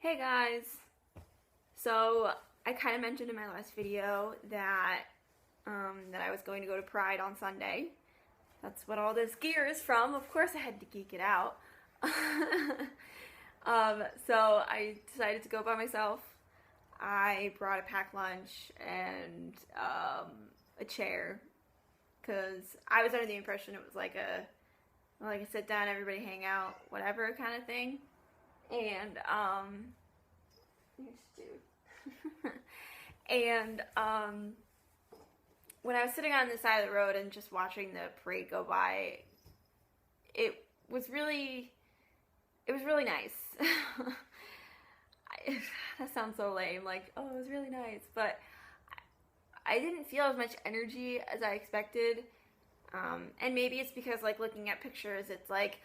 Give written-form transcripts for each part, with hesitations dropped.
Hey guys! So I kind of mentioned in my last video that that I was going to go to Pride on Sunday. That's what all this gear is from. Of course I had to geek it out. So I decided to go by myself. I brought a packed lunch and a chair because I was under the impression it was like a sit down, everybody hang out, whatever kind of thing. And and when I was sitting on the side of the road and just watching the parade go by, it was really nice. That sounds so lame, like, oh, it was really nice, but I didn't feel as much energy as I expected. And maybe it's because, like, looking at pictures, it's like,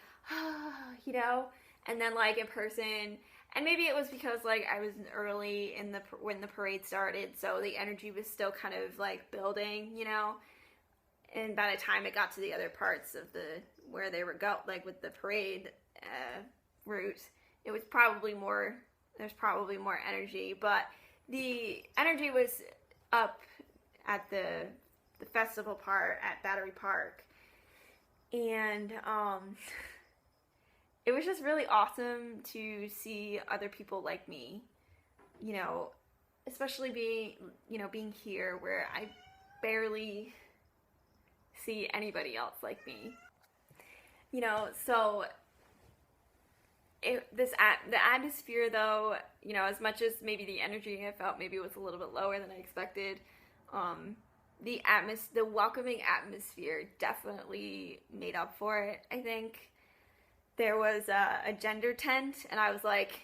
you know, and then, like, in person, and maybe it was because, like, I was early in when the parade started, so the energy was still kind of, like, building, you know, and by the time it got to the other parts of where they were like, with the parade route, it was probably there's probably more energy, but the energy was up at the festival part at Battery Park, and it was just really awesome to see other people like me, you know, especially being here where I barely see anybody else like me, you know. So the atmosphere, though, you know, as much as maybe the energy I felt maybe was a little bit lower than I expected, the welcoming atmosphere definitely made up for it. I think there was a gender tent, and I was like,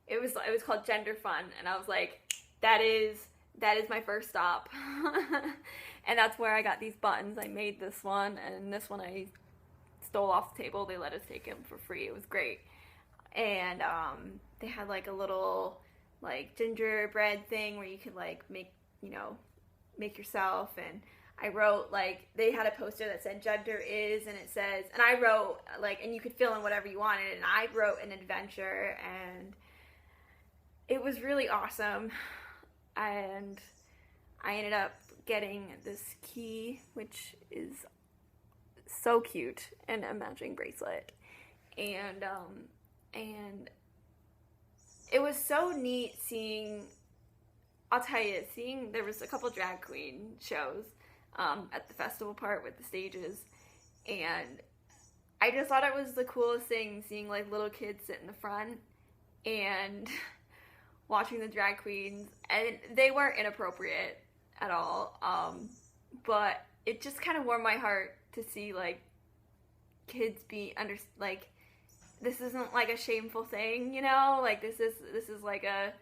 it was called Gender Fun, and I was like, that is my first stop. And that's where I got these buttons. I made this one, and this one I stole off the table. They let us take them for free. It was great. And they had like a little like gingerbread thing where you could like make yourself, and I wrote, like, they had a poster that said gender is, and it says, and I wrote, like, and you could fill in whatever you wanted, and I wrote an adventure, and it was really awesome. And I ended up getting this key, which is so cute, and a matching bracelet, and it was so neat seeing, I'll tell you, there was a couple drag queen shows at the festival part with the stages, and I just thought it was the coolest thing seeing like little kids sit in the front and watching the drag queens, and they weren't inappropriate at all, but it just kind of warmed my heart to see like kids be like, this isn't like a shameful thing, you know, like this is like a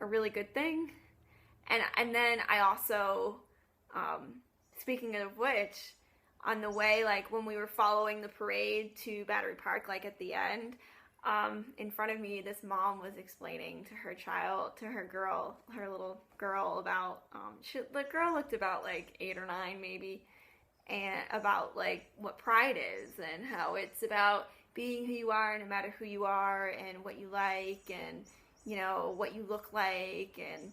really good thing. And then I also, speaking of which, on the way, like when we were following the parade to Battery Park, like at the end, in front of me, this mom was explaining to her little girl about, the girl looked about like 8 or 9 maybe, and about like what Pride is, and how it's about being who you are no matter who you are, and what you like, and, you know, what you look like, and,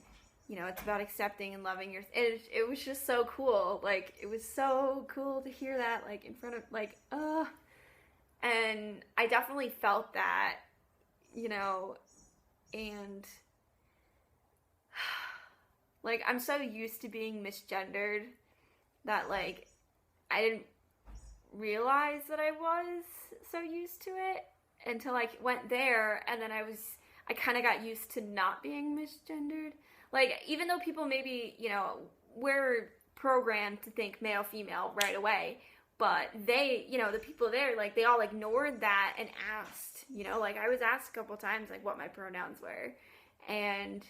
you know, it's about accepting and loving it was just so cool. Like, it was so cool to hear that, like, in front of, like, and I definitely felt that, you know, and, like, I'm so used to being misgendered that, like, I didn't realize that I was so used to it until I went there, and then I kind of got used to not being misgendered. Like, even though people maybe, you know, we're programmed to think male, female right away, but they, you know, the people there, like, they all ignored that and asked, you know, like, I was asked a couple times, like, what my pronouns were, and,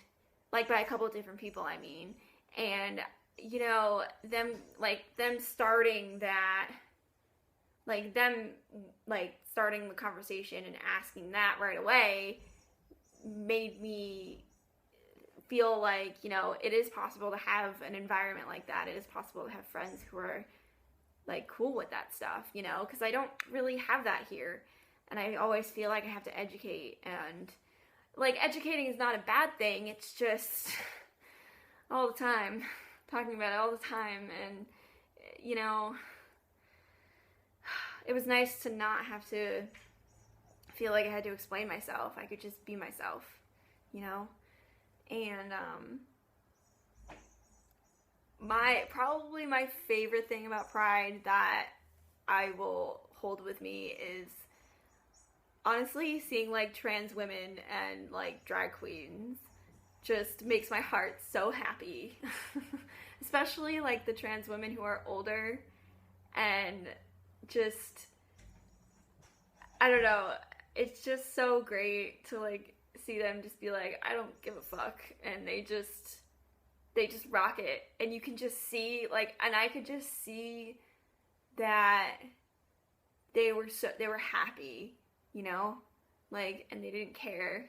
like, by a couple of different people, I mean, and, you know, them starting that, like, them, like, starting the conversation and asking that right away made me feel like, you know, it is possible to have an environment like that. It is possible to have friends who are, like, cool with that stuff, you know, because I don't really have that here, and I always feel like I have to educate, and like, educating is not a bad thing. It's just all the time, talking about it all the time. And, you know, it was nice to not have to feel like I had to explain myself. I could just be myself, you know? And, probably my favorite thing about Pride that I will hold with me is honestly seeing like trans women and like drag queens just makes my heart so happy. Especially like the trans women who are older and just, I don't know, it's just so great to like see them just be like, I don't give a fuck, and they just rock it. And you can just see like, and I could just see that they were happy, you know, like, and they didn't care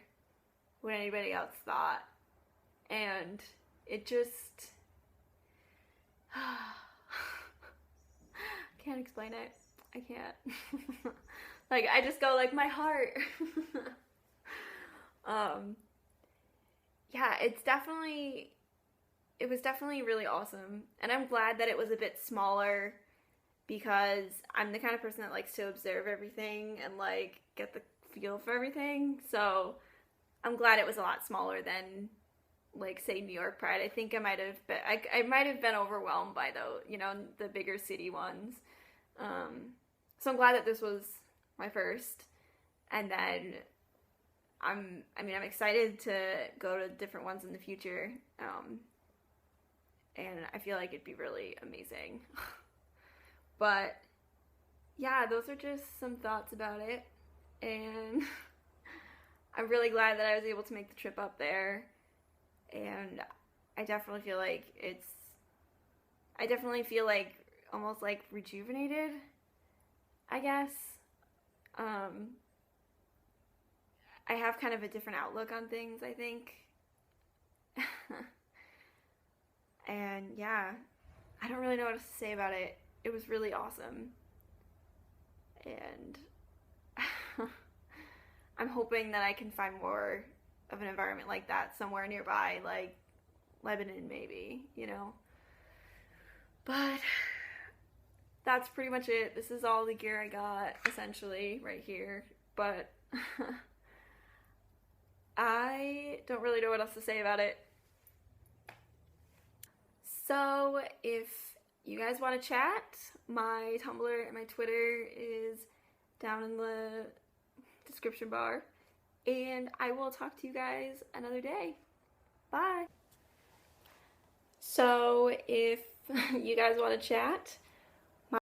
what anybody else thought. And it just can't explain it. I can't. Like, I just go like, my heart. Yeah, it was definitely really awesome. And I'm glad that it was a bit smaller, because I'm the kind of person that likes to observe everything and like get the feel for everything. So I'm glad it was a lot smaller than like, say, New York Pride. I think I might have been overwhelmed by the bigger city ones. So I'm glad that this was my first. And then I'm excited to go to different ones in the future. And I feel like it'd be really amazing. But yeah, those are just some thoughts about it. And I'm really glad that I was able to make the trip up there. And I definitely feel like almost like rejuvenated, I guess. I have kind of a different outlook on things, I think. And yeah, I don't really know what else to say about it. It was really awesome. And I'm hoping that I can find more of an environment like that somewhere nearby, like Lebanon maybe, you know. But that's pretty much it. This is all the gear I got, essentially, right here. But I don't really know what else to say about it. So if you guys want to chat, my Tumblr and my Twitter is down in the description bar. And I will talk to you guys another day. Bye. So if you guys want to chat,